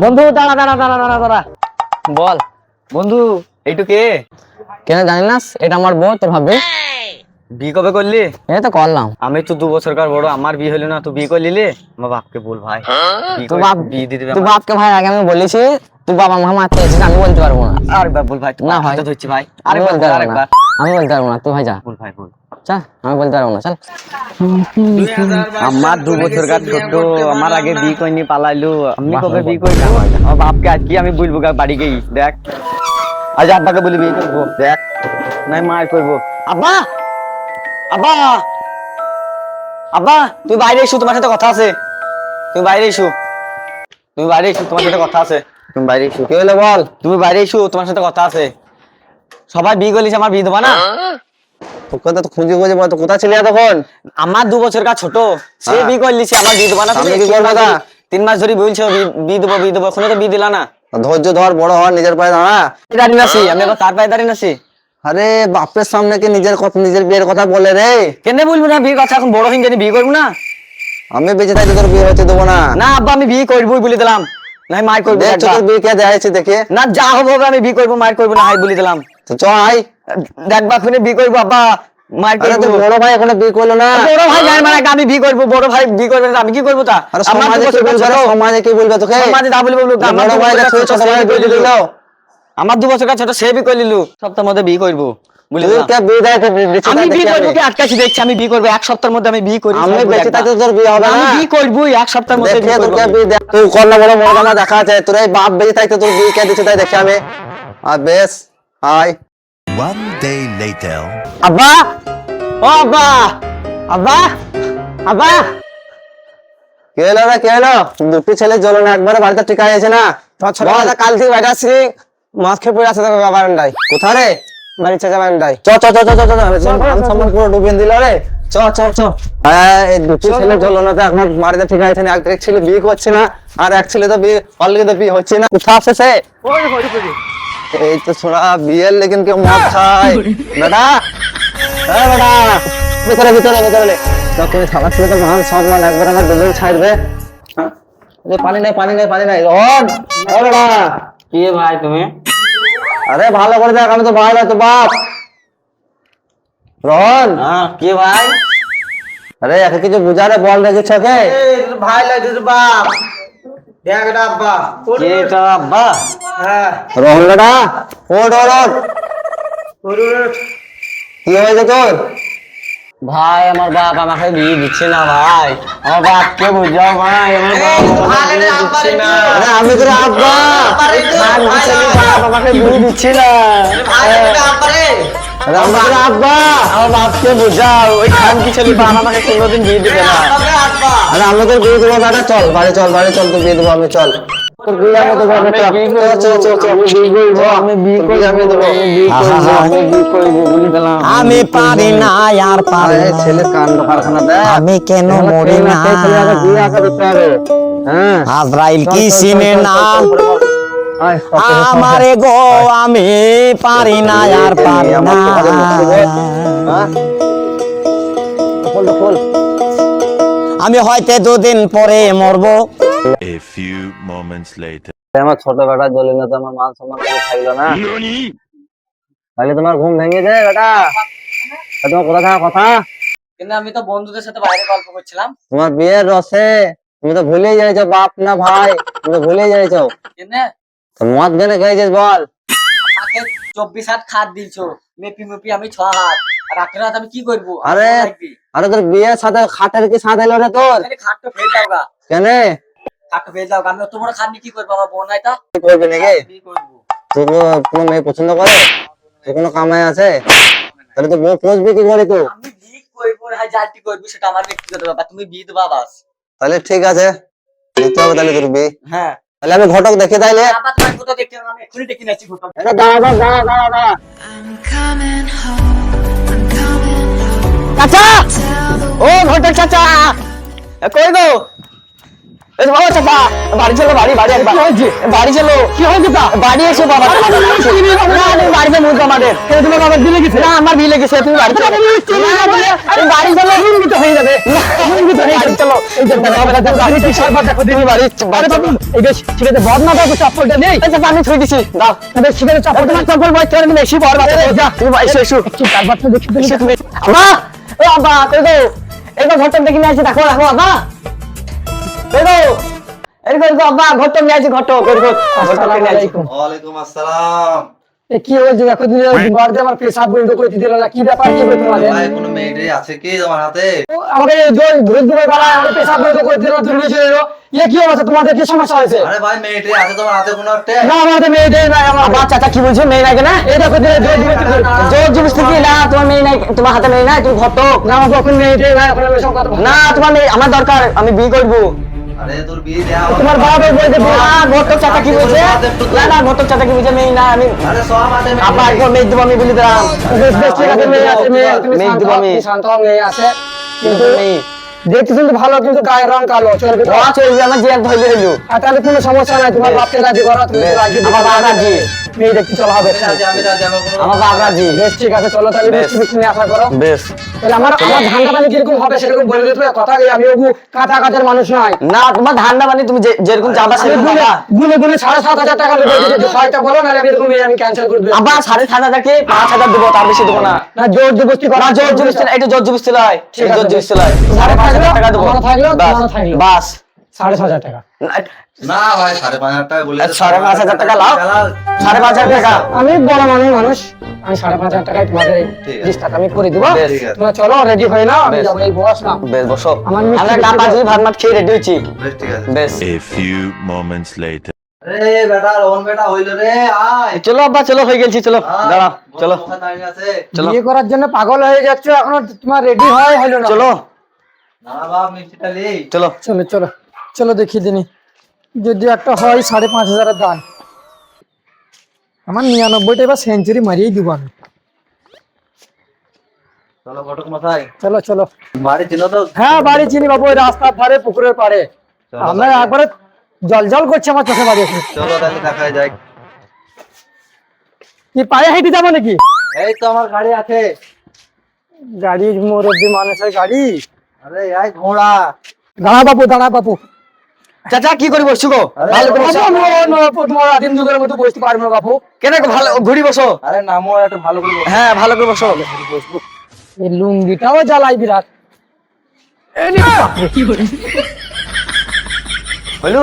বন্ধু দাঁড়া দাঁড়া দাঁড়া দাঁড়া দাঁড়া বল বন্ধু এইটু কে? কেন জানি না? এটা আমার বউ, তোর ভাববে। বিয়ে কবে করলি? এই তো করলাম। আমি তো 2 বছরকার বড়, আমার বিয়ে হলো না, তুই বিয়ে করলি? আমার বাপকে বল ভাই, তোর বাপ বিয়ে দিয়ে দিবে তোর বাপকে ভাই আগে আমি বলেছি, তুই বাবা মা মারতে এসেছিস, আমি বলতে পারবো না। আরেকবার বল ভাই, না ভাই, ধরছি ভাই, আমি বলতে পারবো না, আরেকবার আমি বলতে পারবো না, তুই ভাই যা। বল ভাই বল। চল, আমি বলতে পারবো না, চল। আমার 2 বছরকার ছোট, আমার আগে বিয়ে করিনি, পালাইলো। আমি বাহ, কবে বাহ, বিয়ে বাহ, করলাম? বাহ, বাহ। আমার বাপকে আজকে আমি বলবো বাড়ি গিয়ে, দেখ আজ আব্বাকে বলি বিয়ে করবো, দেখ নাই মায়ের করবো। আব্বা, আব্বা, আব্বা তুই বাইরে এসো, তোমার সাথে কথা আছে। তুমি বাইরে এসো, তুমি বাইরে এসো, তোমার সাথে কথা আছে। তুমি বাইরে এসো। কি হলো বল? তুমি বাইরে এসো, তোমার সাথে কথা আছে। সবাই বিয়ে করলিস, আমার বিয়ে দেবা না? তোকে তো খুঁজে খুঁজে বল, তো কোথায় ছিলি তখন? আমার 2 বছরকার ছোট, সে হ্যাঁ। বিয়ে করলিস, আমার বিয়ে দেবা না? আমি কি করবো তা? 3 মাস ধরে বলছো বিয়ে দেবো বিয়ে দেবো, এখনো তো বিয়ে দিলা না। ধৈর্য ধর, বড় হওয়ার, নিজের পায়ে দাঁড়া। দাঁড়িয়ে আছি আমি, আবার তার পায়ে দাঁড়িয়ে আছি। আরে বাপের সামনে কি নিজের কথা, নিজের বিয়ের কথা বলে রে? কেন বলবো না বিয়ের কথা? এখন বড় হয়ে জানি বিয়ে করবো না? আমি বেঁচে থাকতে তোর বিয়ে হতে দেবো না। না আব্বা, আমি বিয়ে করবোই বলে দিলাম, না মায়ের করবো। দেখছো তোর বিয়ে কে দেখাচ্ছি দেখে? না যা হবে হবে, আমি বিয়ে করবো, মায়ের করবো না, হাই বলে দিলাম। তো চ আই। দেখবা খুনে বিয়ে করবো আব্বা, মায়ের আরে করবো। তোর বড় ভাই এখনো বিয়ে করলো না। বড় ভাই জানে মানে আমি বিয়ে করবো, বড় ভাই বিয়ে করবে না, আমি কি করবো তা? আরে আমার সমাজে 2 কি বছরকার বলবে? ছোট। সমাজে কি বলবে তোকে? সমাজে না বলে বলবো, আমার বড় 2 ভাই বছরকার ছোট ছোট, ভাই সে বিয়ে বিয়ে দিল। করলো। আমার 2 বছরকার ছোট, সে বিয়ে করে নিলু, সপ্তাহের মধ্যে বিয়ে করবো বলে তুই দিলাম। কে বিয়ে দেয় তো দিচ্ছিস আমি বিয়ে দেখি করবো, আমি। কি আটকাছি দেখছি, আমি বিয়ে করবো 1 সপ্তাহের মধ্যে, আমি বিয়ে করি। আমি বেঁচে থাকতে তোর বিয়ে হবে আমি না। বিয়ে করবোই 1 সপ্তাহের মধ্যে দেখে বিয়ে তোর করবো কে আমি। বিয়ে দেয়? তুই কর না বড় মর্যাদা দেখা আছে তোর, এই বাপ বেঁচে থাকতে তোর বিয়ে কে দিচ্ছে তাই দেখি আমি। আর বেশ আয়। One day later. আব্বা, ও আব্বা, আব্বা, আব্বা। কে এলো রে, কে এলো? দুটি ছেলে জ্বলো না, একবারে বাড়িতে টিকা আছে না? ছোটবেলা কাল থেকে বাইরে আসছি, মাছ খেয়ে পড়ে আছে বারান্দায়। কোথা রে? বাড়ির চাচা বারান্দায়। চ চ চ চ চ চ, মান সম্মান পুরো ডুবিয়ে দিল রে। চ চ চ। হ্যাঁ, এই দুটি ছেলে জ্বলো না তো এখন বাড়িতে ঠিক আছে না? এক ছেলে বিয়ে করছে না, আর এক ছেলে তো বিয়ে অলরেডি তো বিয়ে হচ্ছে না। কোথা আছে সে? এই তো ছোড়া বিয়ের লেকিন কেউ মদ খায়। বেটা, হ্যাঁ বেটা, ভিতরে ভিতরে ভিতরে যখন খাবার ছিল তো মান সম্মান একবার আমার দুজন ছাড়বে। পানি নাই পানি নাই পানি নাই। রন, ও বেটা, কি ভাই তুমি? আরে ভালো করে দেখ, আমি তো ভাই না তো বাপ। রন, হ্যাঁ কি ভাই? আরে একে কিছু বুঝা রে, বল রেখেছে ওকে। ভাই লাগে বাপ, দেখ এটা আব্বা। কে এটা আব্বা? হ্যাঁ। রহন বেটা, ওঠ ওঠ ওঠ। কি হয়েছে তোর? ভাই আমার বাপ আমাকে বিয়ে দিচ্ছে না ভাই, আমার বাপকে বুঝাও ভাই, আমার বাপ আমাকে বিয়ে দিচ্ছে না। আরে আমি তোর আব্বা, খান ছেলে বাপ আমাকে বিয়ে দিচ্ছে না। আরে আমি তোর আব্বা। আমার বাপকে বুঝাও, ওই খান কি ছেলে বাপ আমাকে কোনোদিন বিয়ে দিবে না। আরে আমি তোর বিয়ে দেবো বেটা, চল বাড়ি চল, বাড়ি চল, তোর বিয়ে দেবো আমি, চল। তোর বিয়ে আমি দেবো, আমি বিয়ে করবো, চল চল চল, আমি বিয়ে করবো, আমি বিয়ে করবো, আমি দেবো, আমি বিয়ে করবো, আমি বিয়ে করবো বলে দিলাম। আমি পারি না আর পারি আরে না, ছেলে কাণ্ড কারখানা দেখ। আমি কেন মরি না, ছেলে আগে বিয়ে আগে দিতে হবে। হ্যাঁ, আজরাইল কি চল, চল, চিনে চল, না চল, চল, চল, চল। আয়, চল, চল, চল, চল। আমারে গো, আমি পারি না আর পারি না। আমার তো কাজে মুক্তি বল। হ্যাঁ? খোল তো, খোল। আমি হয়তো 2 দিন পরে মরবো। A few moments later. আমার ছোট বেটা জ্বলি না তো আমার মান সম্মান কিছু থাকলো না। তাহলে তোমার ঘুম ভেঙে যায় বেটা? তোমার কথা থাকা কথা, কিন্তু আমি তো বন্ধুদের সাথে বাইরে গল্প করছিলাম। তোমার বিয়ের রসে তুমি তো ভুলেই যাইছো বাপ না ভাই, তুমি তো ভুলেই যাইছো। কেনে তো মদ কেনে খেয়েছিস বল? আমাকে 24 হাত খাট দিলছো, মেপি মেপি আমি 6 হাত, আর 8 হাত আমি কি করবো? আরে আরে তোর বিয়ের সাথে খাটের কি সাথ এলো রে তোর? খাট তো ফেল দাও গা, কেনে খাট তো ফেল দাও গা, আমি অত বড় খাট নিয়ে কি করবো? আমার বোন নাই তা কি করবি নাকি? কি করবো? তোর কোনো মেয়ে পছন্দ করে? তোর কোনো কামাই আছে? তাহলে তো বউ পৌঁছবি কি করে তো? আমি বিয়ে করবো হ্যাঁ, জাতি করবো সেটা আমার ব্যক্তিগত ব্যাপার, তুমি বিয়ে দেবা বাস। তাহলে ঠিক আছে, দিতে হবে তাহলে তোর বিয়ে। হ্যাঁ তাহলে আমি ঘটক দেখে তাইলে। আবার তোমার ফটো দেখতে হবে, আমি এখনই দেখে নিচ্ছি ফটো। এটা দাঁড়া দাঁড়া দাঁড়া দাঁড়া দাঁড়া। I'm coming home. I'm coming home. চাচা, Tell the ও ঘটক চাচা, কই গো? এই বাবা চাচা বাড়ি চলো বাড়ি একবার বাড়ি চলো কি হয়েছে তা বাড়ি এসে বাবা না তুমি বাড়িতে মুখ আমাদের তোমার বাবার বিলে গেছে না আমার বিলে গেছে তুমি বাড়ি চলো তুমি বাড়ি চলো নির্মিত হয়ে যাবে নির্মিত হয়ে যাবে চলো এই যে বাড়ি কি সরবার দেখো দিদি বাড়ি বাবু এই যে ছেলেতে বদনা দাও চপ্পলটা নেই আচ্ছা আমি থই দিছি দাও তবে ছেলেতে চপ্পল তোমার চপ্পল বই তোর বেশি বড় বাচ্চা যা তুমি এসো এসো কি তারপরটা দেখি তুমি আমা ও আব্বা কই গো এই ঘরটা দেখি না আছে দেখো রাখো আব্বা আব্বা ঘটক নিয়ে আসি ঘটক ওয়ালাইকুম আসসালাম। কি হয়েছে দেখো বাড়িতে আমার পেশাব বন্ধ করে দিল না কি ব্যাপার কি তোমাদের ভাই কোনো মেয়ে আছে কি তোমার হাতে? আমাকে ধরে ধরে গলা আমার পেশাব বন্ধ করে দিল তুমি ছিল কি অবস্থা তোমাদের কি সমস্যা হয়েছে আরে ভাই মেয়ে আছে তোমার হাতে কোনো একটা? না আমাদের মেয়ে নাই আমার চাচা কি বলছে মেয়ে নাই না এই দেখো জোর জবরদস্তি কি না তোমার মেয়ে নাই তোমার হাতে মেয়ে নাই তুমি ঘটক না আমার কখন মেয়ে নাই এখন আমি সব কথা না তোমার মেয়ে আমার দরকার আমি বিয়ে করবো আরে তোর বিয়ে দেয়া তোমার বাবা বলছে ঘটক চাচা কি বলছে না ঘটক চাচা কি বলছে মেয়ে না আমি আরে সব হাতে আপা একবার মেয়ে দেবো আমি বলে দিলাম বেশ ঠিক আছে মেয়ে আছে মেয়ে দেবো আমি শান্ত মেয়ে আছে কিন্তু দেখতে কিন্তু ভালো কিন্তু গায়ের রং কালো চলবে চলবে আমার জিয়ান ধইলে হইলো আর তাহলে কোনো সমস্যা নাই তোমার বাপকে রাজি করো তুমি রাজি আমার বাবা রাজি মেয়ে দেখতে চলা হবে আমি রাজি আমার বাবা রাজি বেশ ঠিক আছে চলো তাহলে বেশ নিয়ে আশা করো বেশ তাহলে আমার ধান্দা পানি কিরকম হবে সেরকম বলে দিতে কথা আমি ওগু কাঁচা কাঁচার মানুষ নয় না তোমার ধান্দা পানি তুমি যেরকম যাবা সেরকম গুনে গুনে 7,500 টাকা দেবো হয়তো বলো না আমি ক্যান্সেল করে দেবো আবার 7,500 কে 5,000 দেবো তার বেশি দেবো না না জোর জবরদস্তি করা জোর জবরদস্তি এটা জোর জবরদস্তি নয় ঠিক জোর জবরদস্তি নয় 5,500 টাকা দেবো বাস 5,500 টাকা না ভাই 5,500 টাকা বলে 5,500 টাকা লাও 5,500 টাকা আমি বড় মানুষ আমি 5,500 টাকায় তোমাদের লিস্টটা আমি করে দিব তোমরা চলো রেডি হয়ে নাও আমি যাব এই বস না বেশ বসো আমরা কাপাজি ভাত মাত খেয়ে রেডি হচ্ছি বেশ ঠিক আছে বেশ A few moments later. আরে বেটা রোহন বেটা হইলো রে আয় চলো আব্বা চলো হয়ে গেছি চলো দাঁড়াও চলো কোথায় দাঁড়িয়ে আছে? চলো বিয়ে করার জন্য পাগল হয়ে যাচ্ছ এখনো তোমার রেডি হলো না চলো না বাপ মিষ্টিটা নেই চলো চলো চলো চলো দেখি দিনি যদি একটা হয় 5,500 এর দান আমার 99টা এবার সেঞ্চুরি মারিয়ে দিব আমি চলো ঘটক মশাই চলো চলো বাড়ি ছিল তো হ্যাঁ বাড়ি চিনি বাবু ওই রাস্তার ধারে পুকুরের পাড়ে আমরা একবারে জল করছে আমার চোখে বাড়ি এসে চলো তাহলে দেখাই যাই কি পায়ে হেঁটে যাবো নাকি এই তো আমার গাড়ি আছে গাড়ি মুরব্বী মানুষের গাড়ি আরে এই ঘোড়া দাঁড়া বাপু চাচা কি করি বসছো গো ভালো করে বসো তোমার আদিম যুগের মতো বসতে পারবো না বাপু কেন ভালো ঘুরি বসো আরে নামো একটু ভালো করে বসো। হ্যাঁ ভালো করে বসো এই লুঙ্গিটাও জ্বালাই বিরাট হইলো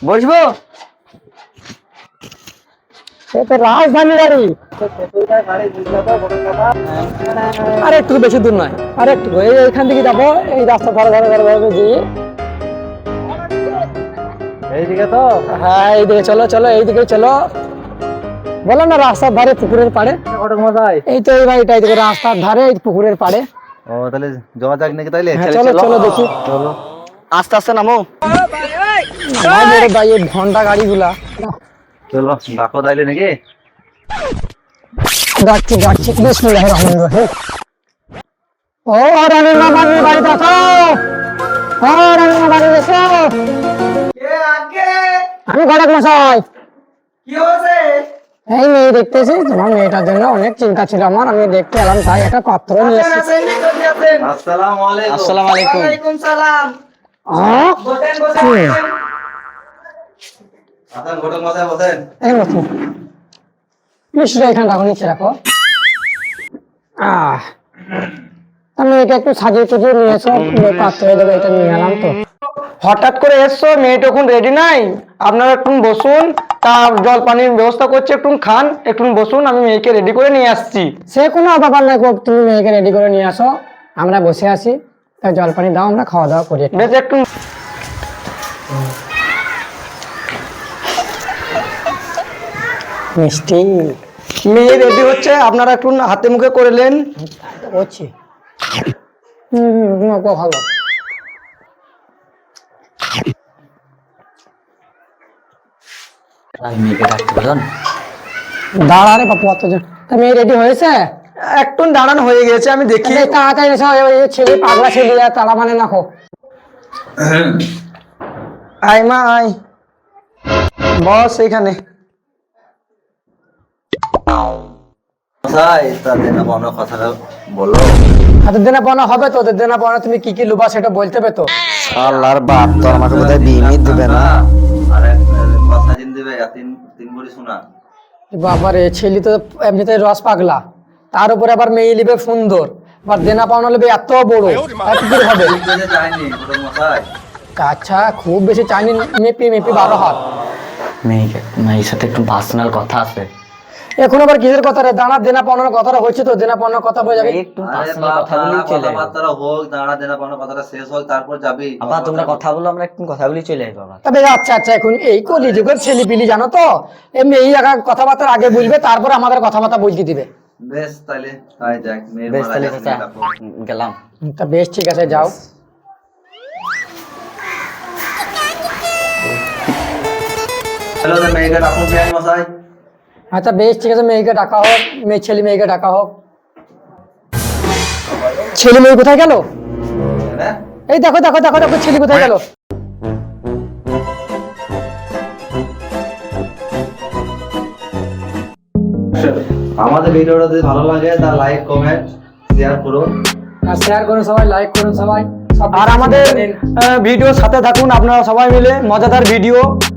বসবো রাজধানী গাড়ি আরে একটু বেশি দূর নয় আরে একটু এইখান থেকে যাবো এই রাস্তা ধরে গিয়ে এইদিকে তো হ্যাঁ এইদিকে চলো চলো এইদিকে চলো বলো না রাস্তার ধারে পুকুরের পাড়ে ঘটক মশাই এই তো এই বাড়িটা এইদিকে রাস্তার ধারে এই পুকুরের পাড়ে ও তাহলে যাওয়া যাক নাকি তাইলে হ্যাঁ, চলো চলো দেখি চলো আস্তে আস্তে নামো ভাই এই ঘন্টা গাড়িগুলা চলো ডাকো তাইলে নাকি যাচ্ছি বিসমিল্লাহির রহমানির রহিম ও রানী মামার বাড়িতে আসো ও রানী মামার বাড়িতে আসো আমি ঘটক মশাই কি হয়েছে এই মেয়ে দেখতেছি তোমার মেয়েটার জন্য অনেক চিন্তা ছিল আমার আমি দেখতে এলাম তাই একটা পাত্র নিয়ে এসেছি আসসালামু আলাইকুম আসসালামু আলাইকুম ওয়ালাইকুম সালাম বসেন আসেন ঘটক মশাই বসেন এই মতো মিষ্টিটা এখানে রাখো নিচে রাখো আমি এটা একটু সাজিয়ে টুজিয়ে নিয়ে এসো পাত্র দেবো এটা নিয়ে এলাম তো হঠাৎ করে এসছো মেয়েটা এখন রেডি নাই আপনারা একটু বসুন তা জল পানির ব্যবস্থা করছে একটু খান একটু বসুন আমি মেয়েকে রেডি করে নিয়ে আসছি সে কোনো ব্যাপার নাই তুমি মেয়েকে রেডি করে নিয়ে আসো আমরা বসে আছি তাই জল পানি দাও আমরা খাওয়া দাওয়া করি বেশ একটু মিষ্টি মেয়ে রেডি হচ্ছে আপনারা একটু হাতে মুখে করলেন হচ্ছে ভালো দাঁড়া রে বাপু অতজন মেয়ে রেডি হয়েছে একটু দাঁড়ানো হয়ে গেছে আমি দেখি তাড়াতাড়ি ছেলে পাগলা ছেলে তারা মানে না হোক আয় মা আয়, বস এখানে। মশাই তা দেনা পাওনা কথাটা বলো। হাতের দেনা পাওনা হবে তো, ওদের দেনা পাওনা তুমি কি কি লুবা সেটা বলতে হবে তো। শালার বাপ তো আমাকে বোধহয় বিমি দিবে না। আর এক কথা দিন দিবে তিন বড়ি শোনা। বাবারে ছেলে তো এমনিতে রস পাগলা, তার উপরে আবার মেয়ে লিবে সুন্দর, আবার দেনা পাওনা লিবে এত বড়, আর কি করে হবে? চাইনি ছোট মশাই। আচ্ছা খুব বেশি চাইনি, মেপি 12 হাত। মেয়ের সাথে একটু পার্সোনাল কথা আছে। এখন আবার কিসের কথা রে? দাঁড়া, দেনা পাওনার কথাটা হচ্ছে তো, দেনা পাওনার কথা বলে যাবে। একটু পার্সোনাল কথা বলেই চলে যাবো। কথাবার্তা হোক, দাঁড়া দেনা পাওনা কথাটা শেষ হোক, তারপর যাবি। বাবা তোমরা কথা বলো, আমরা একটু কথা বলেই চলে যাই বাবা। তবে আচ্ছা আচ্ছা, এখন এই কলিযুগের ছেলে পিলি জানো তো, এমনি এই কথাবার্তা আগে বলবে, তারপর আমাদের কথাবার্তা বলতে দিবে। বেশ তাইলে তাই যাক, মেয়ের বেশ মারা তাহলে যাক, চাচা মেয়ে ডাকো। গেলাম। তা বেশ ঠিক আছে, যাও। হ্যালো মেয়েকে ডাকুন বিআই মশাই। আচ্ছা বেশ ঠিক আছে, মেয়েকে ডাকা হোক, মেয়েকে ডাকা হোক। ছেলে মেয়ে কোথায় গেল? হ্যাঁ? এই দেখো দেখো দেখো দেখো, ছেলে কোথায় গেল? আমাদের ভিডিওটা যদি ভালো লাগে তা লাইক কমেন্ট শেয়ার করুন। আর শেয়ার করুন সবাই, লাইক করুন সবাই, আর আমাদের ভিডিওর সাথে থাকুন আপনারা সবাই মিলে, মজাদার ভিডিও